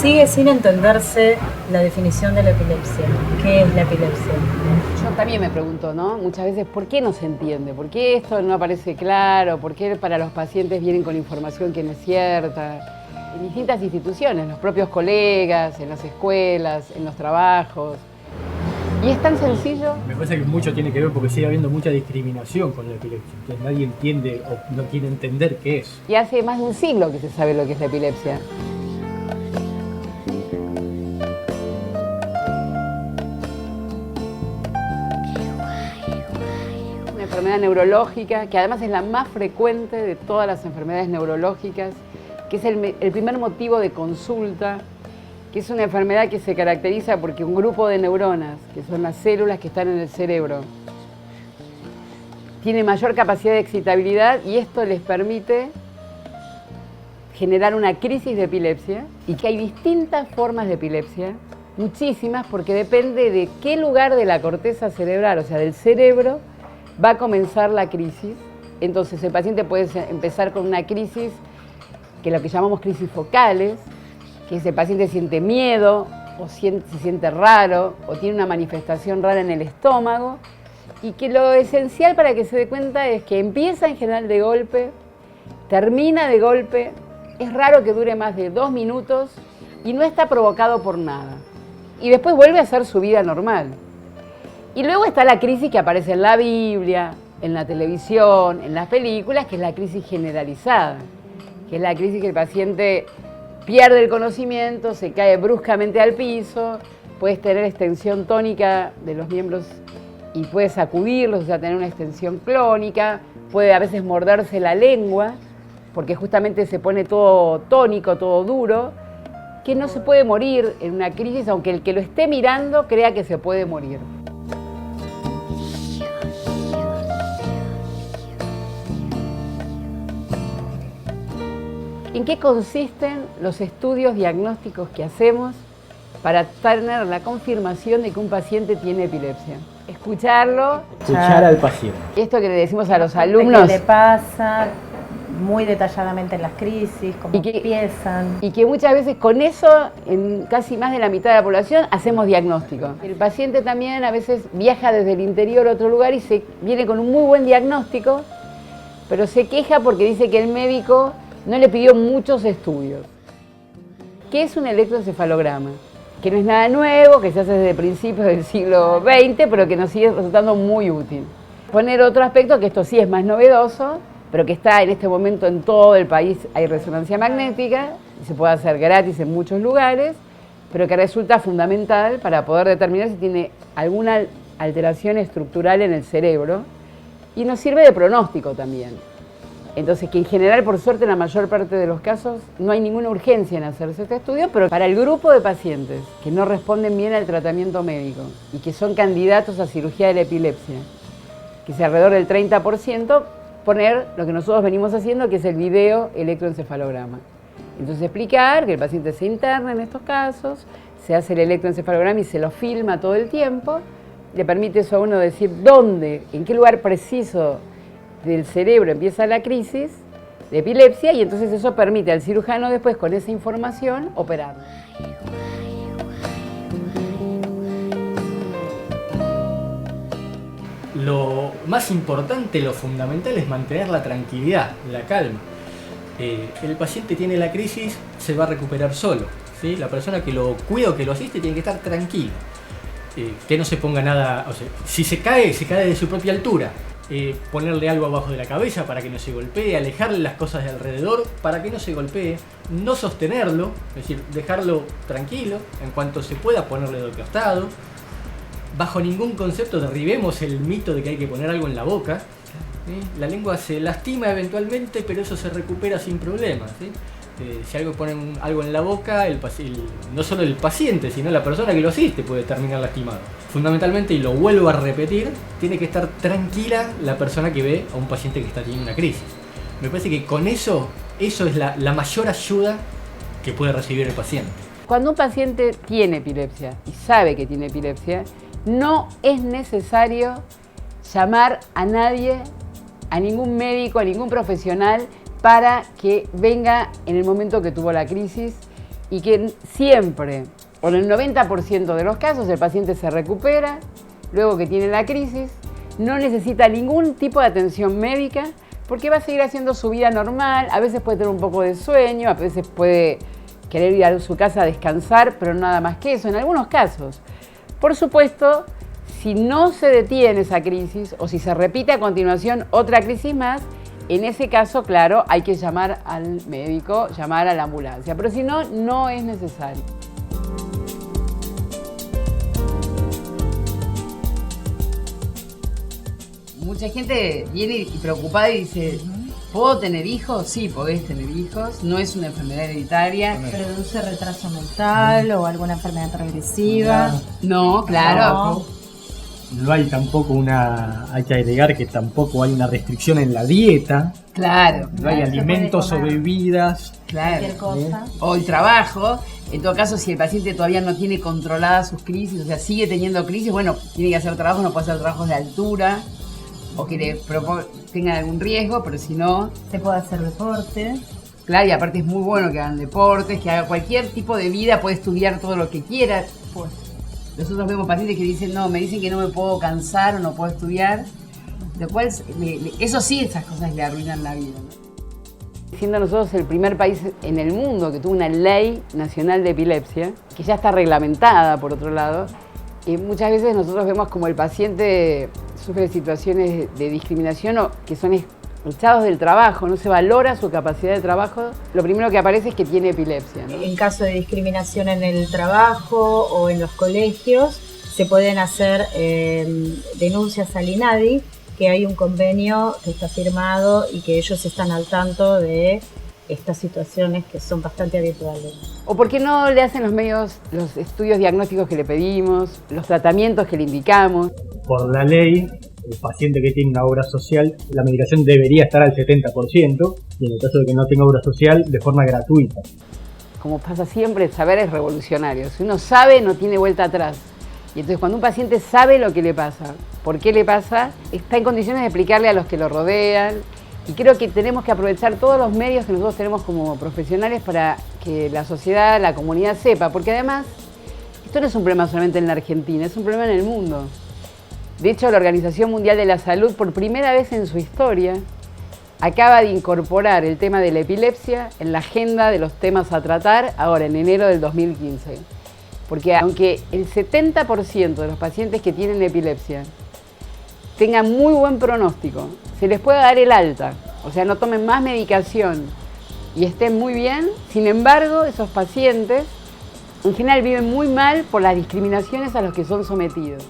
Sigue sin entenderse la definición de la epilepsia. ¿Qué es la epilepsia? Yo también me pregunto, ¿no? Muchas veces, ¿por qué no se entiende? ¿Por qué esto no aparece claro? ¿Por qué para los pacientes vienen con información que no es cierta? En distintas instituciones, los propios colegas, en las escuelas, en los trabajos. Y es tan sencillo. Me parece que mucho tiene que ver porque sigue habiendo mucha discriminación con la epilepsia. Entonces nadie entiende o no quiere entender qué es. Y hace más de un siglo que se sabe lo que es la epilepsia. Una enfermedad neurológica que además es la más frecuente de todas las enfermedades neurológicas, que es el primer motivo de consulta, que es una enfermedad que se caracteriza porque un grupo de neuronas, que son las células que están en el cerebro, tiene mayor capacidad de excitabilidad y esto les permite generar una crisis de epilepsia, y que hay distintas formas de epilepsia, muchísimas, porque depende de qué lugar de la corteza cerebral, o sea, del cerebro, va a comenzar la crisis. Entonces el paciente puede empezar con una crisis, que es lo que llamamos crisis focales, que es el paciente siente miedo, o se siente raro, o tiene una manifestación rara en el estómago, y que lo esencial para que se dé cuenta es que empieza en general de golpe, termina de golpe, es raro que dure más de 2 minutos y no está provocado por nada. Y después vuelve a hacer su vida normal. Y luego está la crisis que aparece en la Biblia, en la televisión, en las películas, que es la crisis generalizada, que es la crisis que el paciente pierde el conocimiento, se cae bruscamente al piso, puedes tener extensión tónica de los miembros y puede sacudirlos, o sea, tener una extensión clónica, puede a veces morderse la lengua, porque justamente se pone todo tónico, todo duro, que no se puede morir en una crisis, aunque el que lo esté mirando crea que se puede morir. ¿En qué consisten los estudios diagnósticos que hacemos para tener la confirmación de que un paciente tiene epilepsia? Escucharlo. Escuchar al paciente. Esto que le decimos a los alumnos. ¿Qué le pasa? Muy detalladamente en las crisis, cómo empiezan. Y que muchas veces con eso, en casi más de la mitad de la población, hacemos diagnóstico. El paciente también a veces viaja desde el interior a otro lugar y viene con un muy buen diagnóstico, pero se queja porque dice que el médico no le pidió muchos estudios. ¿Qué es un electroencefalograma? Que no es nada nuevo, que se hace desde principios del siglo XX, pero que nos sigue resultando muy útil. Poner otro aspecto, que esto sí es más novedoso, pero que está en este momento en todo el país, hay resonancia magnética, y se puede hacer gratis en muchos lugares, pero que resulta fundamental para poder determinar si tiene alguna alteración estructural en el cerebro, y nos sirve de pronóstico también. Entonces, que en general, por suerte, en la mayor parte de los casos, no hay ninguna urgencia en hacerse este estudio, pero para el grupo de pacientes que no responden bien al tratamiento médico y que son candidatos a cirugía de la epilepsia, que es alrededor del 30%, poner lo que nosotros venimos haciendo, que es el video electroencefalograma. Entonces explicar que el paciente se interna en estos casos, se hace el electroencefalograma y se lo filma todo el tiempo, le permite eso a uno decir dónde, en qué lugar preciso del cerebro empieza la crisis de epilepsia, y entonces eso permite al cirujano después con esa información operar. Lo más importante, lo fundamental es mantener la tranquilidad, la calma. El paciente tiene la crisis, se va a recuperar solo, ¿sí? La persona que lo cuida o que lo asiste tiene que estar tranquilo, que no se ponga nada, o sea, si se cae de su propia altura. Ponerle algo abajo de la cabeza para que no se golpee, alejarle las cosas de alrededor para que no se golpee, no sostenerlo, es decir, dejarlo tranquilo, en cuanto se pueda ponerle de costado. Bajo ningún concepto derribemos el mito de que hay que poner algo en la boca, ¿sí? La lengua se lastima eventualmente, pero eso se recupera sin problemas, ¿sí? Si algo ponen algo en la boca, no solo el paciente, sino la persona que lo asiste puede terminar lastimado. Fundamentalmente, y lo vuelvo a repetir, tiene que estar tranquila la persona que ve a un paciente que está teniendo una crisis. Me parece que con eso es la mayor ayuda que puede recibir el paciente. Cuando un paciente tiene epilepsia y sabe que tiene epilepsia, no es necesario llamar a nadie, a ningún médico, a ningún profesional, para que venga en el momento que tuvo la crisis y que siempre, o en el 90% de los casos, el paciente se recupera, luego que tiene la crisis, no necesita ningún tipo de atención médica, porque va a seguir haciendo su vida normal, a veces puede tener un poco de sueño, a veces puede querer ir a su casa a descansar, pero nada más que eso, en algunos casos. Por supuesto, si no se detiene esa crisis o si se repite a continuación otra crisis más, en ese caso, claro, hay que llamar al médico, llamar a la ambulancia, pero si no, no es necesario. Mucha gente viene preocupada y dice, ¿puedo tener hijos? Sí, podés tener hijos, no es una enfermedad hereditaria. ¿Produce retraso mental o alguna enfermedad progresiva? No, claro. No hay tampoco hay que agregar que tampoco hay una restricción en la dieta. Claro. No hay alimentos o bebidas. Claro. Cualquier cosa. O el trabajo. En todo caso, si el paciente todavía no tiene controladas sus crisis, o sea, sigue teniendo crisis, bueno, tiene que hacer trabajo, no puede hacer trabajos de altura o que tengan algún riesgo, pero si no... Se puede hacer deporte. Claro, y aparte es muy bueno que hagan deportes, que haga cualquier tipo de vida, puede estudiar todo lo que quiera. Pues nosotros vemos pacientes que dicen, no, me dicen que no me puedo cansar o no puedo estudiar, lo cual, eso sí, esas cosas le arruinan la vida, ¿no? Siendo nosotros el primer país en el mundo que tuvo una ley nacional de epilepsia, que ya está reglamentada por otro lado, y muchas veces nosotros vemos como el paciente sufre situaciones de discriminación o que son echados del trabajo, no se valora su capacidad de trabajo, lo primero que aparece es que tiene epilepsia, ¿no? En caso de discriminación en el trabajo o en los colegios, se pueden hacer denuncias al INADI, que hay un convenio que está firmado y que ellos están al tanto de estas situaciones que son bastante habituales. ¿O por qué no le hacen los medios los estudios diagnósticos que le pedimos, los tratamientos que le indicamos? Por la ley, el paciente que tiene una obra social, la medicación debería estar al 70%, y en el caso de que no tenga obra social, de forma gratuita. Como pasa siempre, el saber es revolucionario. Si uno sabe, no tiene vuelta atrás. Y entonces cuando un paciente sabe lo que le pasa, por qué le pasa, está en condiciones de explicarle a los que lo rodean. Y creo que tenemos que aprovechar todos los medios que nosotros tenemos como profesionales para que la sociedad, la comunidad sepa. Porque además, esto no es un problema solamente en la Argentina, es un problema en el mundo. De hecho, la Organización Mundial de la Salud, por primera vez en su historia, acaba de incorporar el tema de la epilepsia en la agenda de los temas a tratar ahora en enero del 2015. Porque aunque el 70% de los pacientes que tienen epilepsia tengan muy buen pronóstico, se les puede dar el alta, o sea, no tomen más medicación y estén muy bien, sin embargo, esos pacientes en general viven muy mal por las discriminaciones a las que son sometidos.